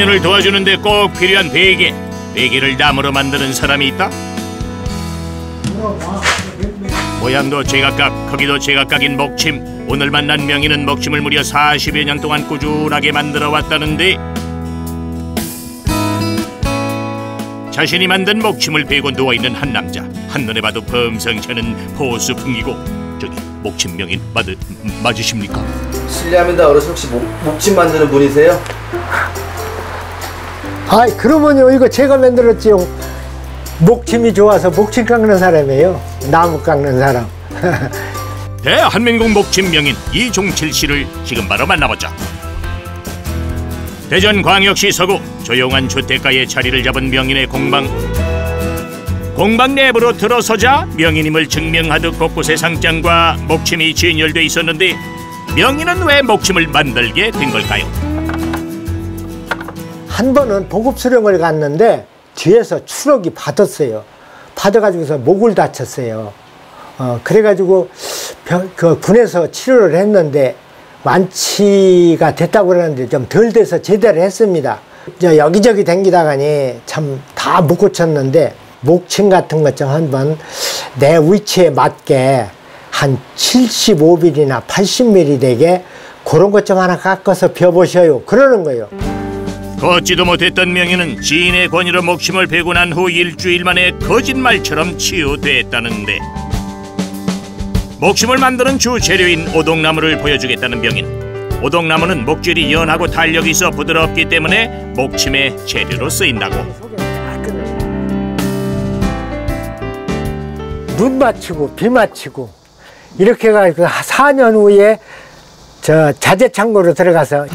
명인을 도와주는데 꼭 필요한 베개. 베개를 나무로 만드는 사람이 있다. 모양도 제각각, 크기도 제각각인 목침. 오늘 만난 명인은 목침을 무려 40여 년 동안 꾸준하게 만들어 왔다는데, 자신이 만든 목침을 베고 누워있는 한 남자. 한눈에 봐도 범상치 않은 포수 풍기고. 저기 목침 명인 맞으십니까? 실례합니다. 어르신 혹시 목침 만드는 분이세요? 아이, 그러면요, 이거 제가 만들었지요. 목침이 좋아서 목침 깎는 사람이에요. 나무 깎는 사람. 대한민국 목침 명인 이종칠 씨를 지금 바로 만나보자. 대전광역시 서구 조용한 주택가에 자리를 잡은 명인의 공방. 공방 내부로 들어서자 명인임을 증명하듯 곳곳에 상장과 목침이 진열돼 있었는데, 명인은 왜 목침을 만들게 된 걸까요? 한 번은 보급 수령을 갔는데 뒤에서 추럭이 받았어요. 받아가지고서 목을 다쳤어요. 그래가지고 그 군에서 치료를 했는데 완치가 됐다고 그러는데 좀 덜 돼서 제대로 했습니다. 여기저기 댕기다가니 참 다 못 고쳤는데, 목침 같은 것 좀 한번 내 위치에 맞게 한 75mm, 80mm 되게 그런 것 좀 하나 깎아서 벼보셔요. 그러는 거예요. 걷지도 못했던 명인은 지인의 권유로 목침을 베고 난 후 일주일 만에 거짓말처럼 치유됐다는데, 목침을 만드는 주 재료인 오동나무를 보여주겠다는 명인. 오동나무는 목줄이 연하고 탄력이 있어 부드럽기 때문에 목침의 재료로 쓰인다고. 눈 맞추고 비 맞추고 이렇게 해가지고 4년 후에 저 자재창고로 들어가서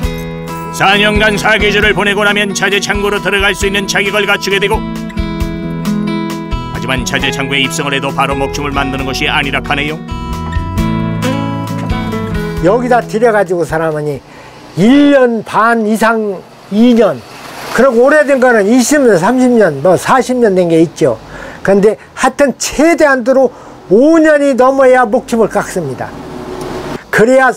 4년간 사계절을 보내고 나면 자재창고로 들어갈 수 있는 자격을 갖추게 되고, 하지만 자재창고에 입성을 해도 바로 목침을 만드는 것이 아니라 하네요. 여기다 들여가지고 사람은 1년 반 이상 2년, 그리고 오래된 거는 20년, 30년, 뭐 40년 된 게 있죠. 그런데 하여튼 최대한도로 5년이 넘어야 목침을 깎습니다. 그래야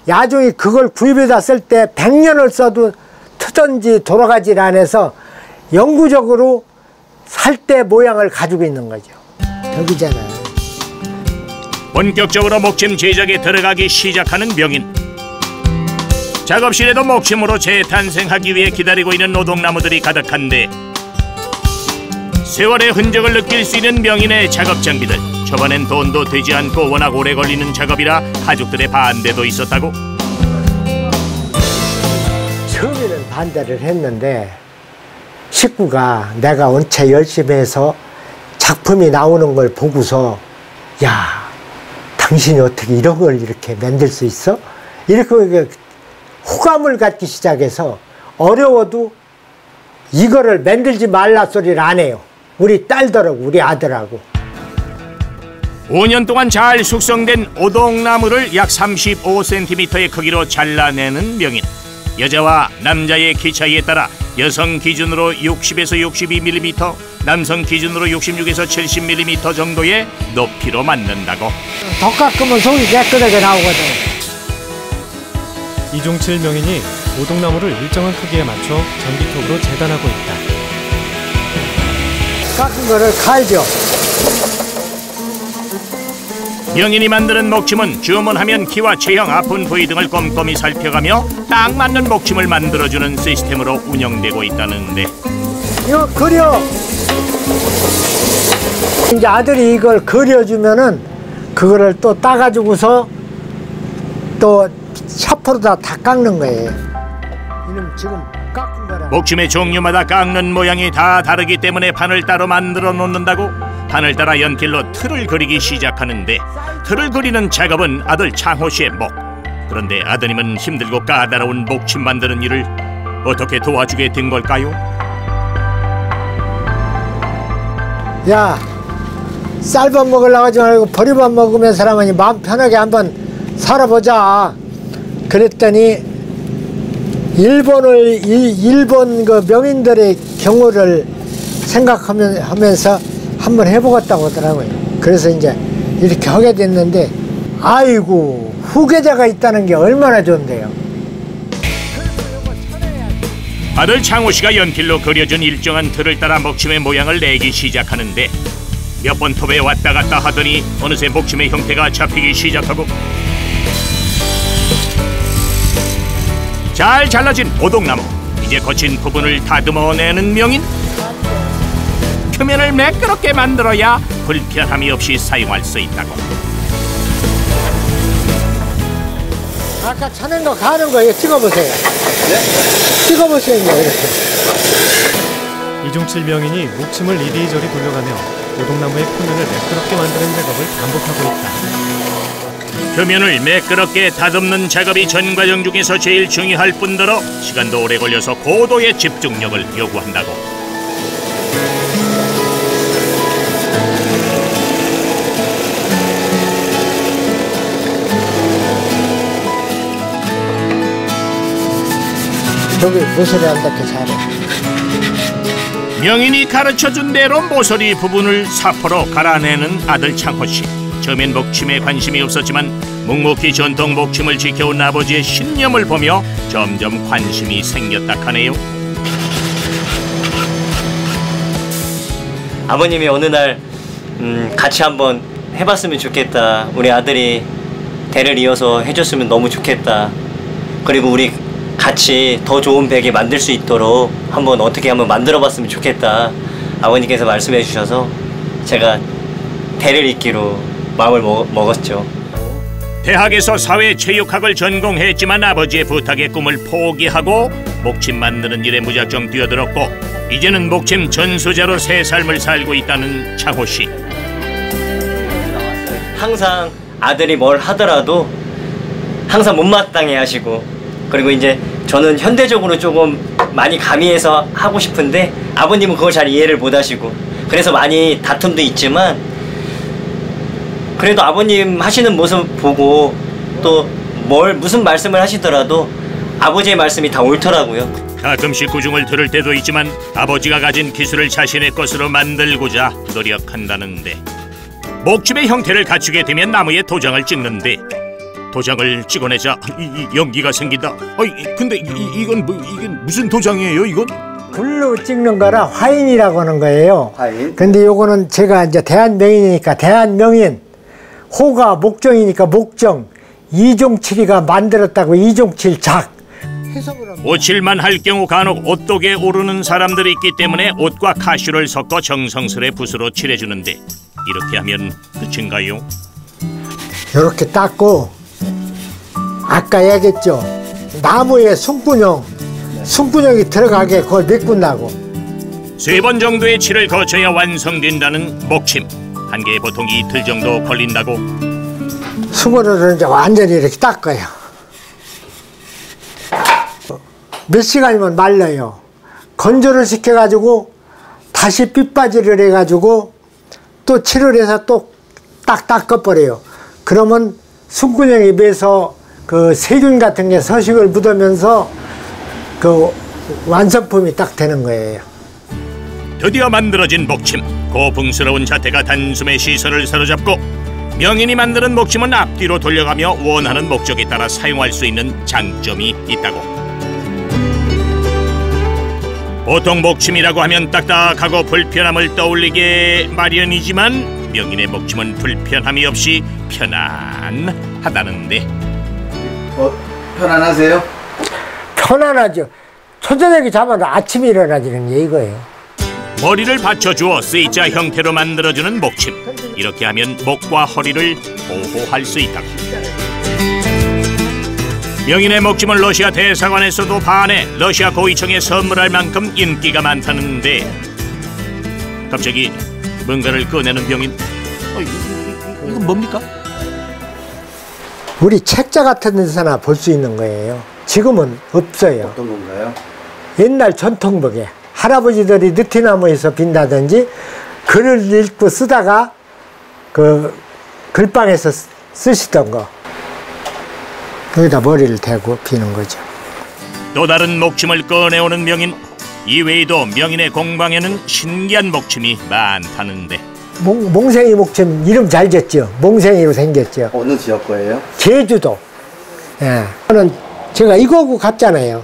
야종이 그걸 구입해다 쓸 때 100년을 써도 트든지 돌아가질 않아서 영구적으로 살 때 모양을 가지고 있는 거죠. 여기잖아요. 본격적으로 목침 제작에 들어가기 시작하는 명인. 작업실에도 목침으로 재탄생하기 위해 기다리고 있는 노동나무들이 가득한데, 세월의 흔적을 느낄 수 있는 명인의 작업 장비들. 초반엔 돈도 되지 않고 워낙 오래 걸리는 작업이라 가족들의 반대도 있었다고. 처음에는 반대를 했는데 식구가 내가 원체 열심히 해서 작품이 나오는 걸 보고서, 야, 당신이 어떻게 이런 걸 이렇게 만들 수 있어? 이렇게 호감을 갖기 시작해서 어려워도 이거를 만들지 말라 소리를 안 해요. 우리 딸들하고 우리 아들하고. 5년 동안 잘 숙성된 오동나무를 약 35cm의 크기로 잘라내는 명인. 여자와 남자의 키 차이에 따라 여성 기준으로 60에서 62mm, 남성 기준으로 66에서 70mm 정도의 높이로 만든다고. 더 깎으면 속이 깨끗하게 나오거든. 이종칠 명인이 오동나무를 일정한 크기에 맞춰 전기톱으로 재단하고 있다. 깎은 거를 갈죠. 명인이 만드는 목침은 주문하면 키와 체형, 아픈 부위 등을 꼼꼼히 살펴가며 딱 맞는 목침을 만들어주는 시스템으로 운영되고 있다는데, 이거 그려. 이제 아들이 이걸 그려주면은 그거를 또 따가지고서 또 샤프로다 다 깎는 거예요. 이놈 지금 깎은 거라. 목침의 종류마다 깎는 모양이 다 다르기 때문에 판을 따로 만들어 놓는다고. 판을 따라 연필로 틀을 그리기 시작하는데, 틀을 그리는 작업은 아들 창호 씨의 목. 그런데 아드님은 힘들고 까다로운 목침 만드는 일을 어떻게 도와주게 된 걸까요? 야, 쌀밥 먹으려고 하지 말고 보리밥 먹으면 사람은 마음 편하게 한번 살아보자. 그랬더니 일본 그 명인들의 경우를 생각하면서 한번 해보겠다고 하더라고요. 그래서 이제 이렇게 하게 됐는데, 아이고, 후계자가 있다는 게 얼마나 좋은데요. 아들 창호씨가 연필로 그려준 일정한 틀을 따라 목침의 모양을 내기 시작하는데 몇 번 톱에 왔다 갔다 하더니 어느새 목침의 형태가 잡히기 시작하고 잘 잘라진 오동나무. 이제 거친 부분을 다듬어내는 명인. 표면을 매끄럽게 만들어야 불편함이 없이 사용할 수 있다고. 아까 차는 거 가는 거 이거 찍어보세요. 네? 찍어보세요 이렇게. 이종칠 명인이 목침을 이리저리 돌려가며 오동나무의 표면을 매끄럽게 만드는 작업을 반복하고 있다. 표면을 매끄럽게 다듬는 작업이 전 과정 중에서 제일 중요할 뿐더러 시간도 오래 걸려서 고도의 집중력을 요구한다고. 저기 모서리 한다게 잘해. 명인이 가르쳐준 대로 모서리 부분을 사포로 갈아내는 아들 창호씨. 처음엔 목침에 관심이 없었지만 묵묵히 전통 목침을 지켜온 아버지의 신념을 보며 점점 관심이 생겼다 하네요. 아버님이 어느 날 같이 한번 해봤으면 좋겠다. 우리 아들이 대를 이어서 해줬으면 너무 좋겠다. 그리고 우리 같이 더 좋은 베개 만들 수 있도록 어떻게 한번 만들어봤으면 좋겠다. 아버님께서 말씀해 주셔서 제가 대를 잇기로 마음을 먹었죠. 대학에서 사회체육학을 전공했지만 아버지의 부탁에 꿈을 포기하고 목침 만드는 일에 무작정 뛰어들었고 이제는 목침 전수자로 새 삶을 살고 있다는 창호씨. 항상 아들이 뭘 하더라도 항상 못마땅해 하시고, 그리고 이제 저는 현대적으로 조금 많이 가미해서 하고 싶은데 아버님은 그걸 잘 이해를 못 하시고, 그래서 많이 다툼도 있지만 그래도 아버님 하시는 모습 보고 또 무슨 말씀을 하시더라도 아버지의 말씀이 다 옳더라고요. 가끔씩 구중을 들을 때도 있지만 아버지가 가진 기술을 자신의 것으로 만들고자 노력한다는데, 목침의 형태를 갖추게 되면 나무에 도장을 찍는데 도장을 찍어내자 이 연기가 생긴다. 근데 이건 이게 무슨 도장이에요 이건? 불로 찍는 거라 화인이라고 하는 거예요. 화인? 근데 요거는 제가 이제 대한명인이니까 대한명인, 호가 목정이니까 목정, 이종칠이가 만들었다고 이종칠 작. 오칠만 할 경우 간혹 옷독에 오르는 사람들이 있기 때문에 옷과 카슈를 섞어 정성스레 붓으로 칠해주는데 이렇게 하면 끝인가요? 요렇게 닦고 아까 얘기했죠. 나무에 숨구녕이 들어가게 그걸 메꾼다고. 3번 정도의 칠을 거쳐야 완성된다는 목침. 한 개에 보통 이틀 정도 걸린다고. 수건으로 이제 완전히 이렇게 닦아요. 몇 시간이면 말라요. 건조를 시켜가지고 다시 빗바지를 해가지고 또 칠을 해서 또 딱 닦아버려요. 그러면 숨구녕에 비해서 그 세균 같은 게 서식을 묻으면서 그 완성품이 딱 되는 거예요. 드디어 만들어진 목침. 고풍스러운 자태가 단숨에 시선을 사로잡고 명인이 만드는 목침은 앞뒤로 돌려가며 원하는 목적에 따라 사용할 수 있는 장점이 있다고. 보통 목침이라고 하면 딱딱하고 불편함을 떠올리게 마련이지만 명인의 목침은 불편함이 없이 편안하다는데. 편안하세요? 편안하죠. 초저녁에 자면 아침에 일어나지는 게 이거예요. 머리를 받쳐주어 C자 형태로 만들어주는 목침. 이렇게 하면 목과 허리를 보호할 수 있다. 명인의 목침은 러시아 대사관에서도 반해 러시아 고위청에 선물할 만큼 인기가 많다는데, 갑자기 뭔가를 꺼내는 명인. 이건 뭡니까? 우리 책자 같은 데서나 볼 수 있는 거예요. 지금은 없어요. 어떤 건가요? 옛날 전통복에 할아버지들이 느티나무에서 빈다든지 글을 읽고 쓰다가 그 글방에서 쓰시던 거, 여기다 머리를 대고 비는 거죠. 또 다른 목침을 꺼내오는 명인. 이외에도 명인의 공방에는 신기한 목침이 많다는데. 몽생이 목침 이름 잘 졌죠. 몽생이로 생겼죠. 어느 지역 거예요? 제주도. 예. 저는 제가 이거하고 같잖아요.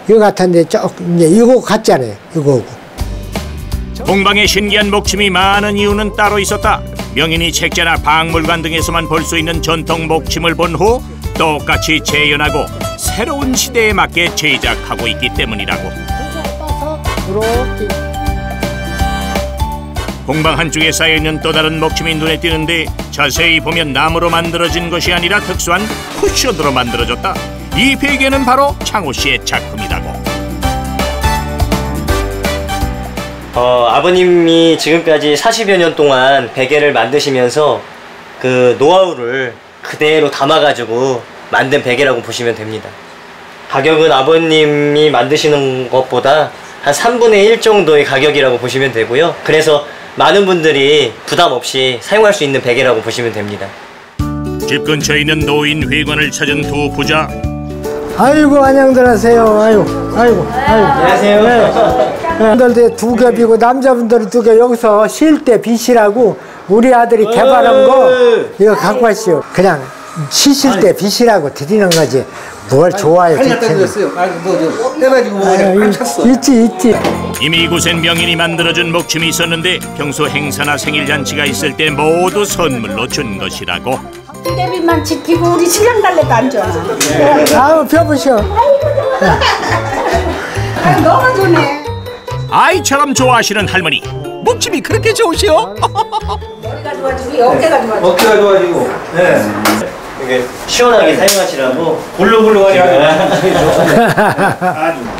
이거 같은데 조금 이제 이거 같잖아요. 이거고. 공방에 신기한 목침이 많은 이유는 따로 있었다. 명인이 책자나 박물관 등에서만 볼 수 있는 전통 목침을 본 후 똑같이 재현하고 새로운 시대에 맞게 제작하고 있기 때문이라고. 공방 한쪽에 쌓여있는 또 다른 목침이 눈에 띄는데 자세히 보면 나무로 만들어진 것이 아니라 특수한 쿠션으로 만들어졌다. 이 베개는 바로 창호 씨의 작품이라고. 아버님이 지금까지 40여 년 동안 베개를 만드시면서 그 노하우를 그대로 담아가지고 만든 베개라고 보시면 됩니다. 가격은 아버님이 만드시는 것보다 한 3분의 1 정도의 가격이라고 보시면 되고요. 그래서 많은 분들이 부담 없이 사용할 수 있는 베개라고 보시면 됩니다. 집 근처에 있는 노인 회관을 찾은 두 부자. 아이고 안녕들 하세요. 아이고. 안녕하세요. 분들도 두 겹이고 남자분들이 두 겹. 여기서 쉴 때 빗이라고 우리 아들이 개발한 거 이거 갖고 가시오. 그냥 쉬실 때 빗이라고 드리는 거지. 뭘 좋아요. 한이 갖다 드렸어요. 해가지고 먹으면 찼어. 있지. 이미 이곳엔 명인이 만들어준 목침이 있었는데 평소 행사나 생일 잔치가 있을 때 모두 선물로 준 것이라고. 대비만 지키고 우리 신랑 달래도 안 줘. 아우 펴보셔. 너무 좋네. 아이처럼 좋아하시는 할머니. 목침이 그렇게 좋으시오? 머리가 좋아지고 어깨가 좋아지고. 어깨가 좋아지고. 네. 이게 시원하게 사용하시라고 골로골로하게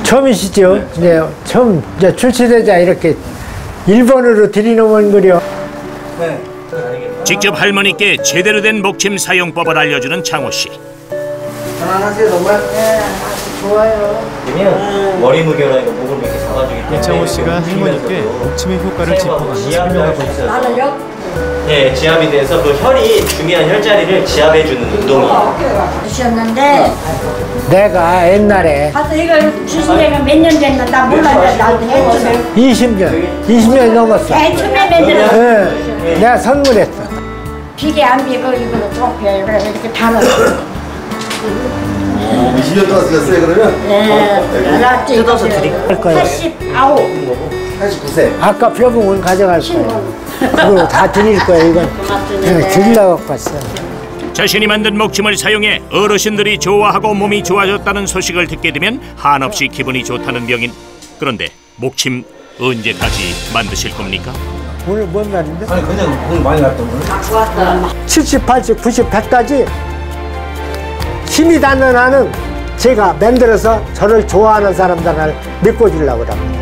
처음이시죠? 네, 처음 이제 출시되자 이렇게 일본어로 드리는 거려. 네. 직접 할머니께 제대로 된 목침 사용법을 알려주는 창호 씨. 편안하세요 정말? 그러면 머리 무게나 이거 목을 이렇게 잡아주기 때문에 이창호 씨가 할머니께 목침의 효과를 짚어가며 설명하고 있어요. 네, 지압이 돼서 그 혈이 중요한 혈자리를 지압해주는 운동이에요. 주셨는데 내가 옛날에 가서 이걸 주신 지가 몇 년 됐나 나 몰랐는데 나도 해주면 20년이 넘었어. 맨 처음에 만들었어. 네, 내가 선물했어. 비계 안 비고 이거 트로피에 이렇게 달았어. 20년 동안 쓰셨어요 그러면? 네, 알았지. 뜯어서 드릴까요? 할 거예요. 89세. 아까 펴본 가져갈 거예요. 그거 다 드릴 거예요. 이건 내가 드리려고 갖고 왔어요. 자신이 만든 목침을 사용해 어르신들이 좋아하고 몸이 좋아졌다는 소식을 듣게 되면 한없이 기분이 좋다는 명인. 그런데 목침 언제까지 만드실 겁니까? 오늘 뭔 날인데? 아니 그냥 오늘 많이 갔다 오늘. 70, 80, 90, 100까지 힘이 닿는 한은 제가 만들어서 저를 좋아하는 사람들을 메꿔주려고 합니다.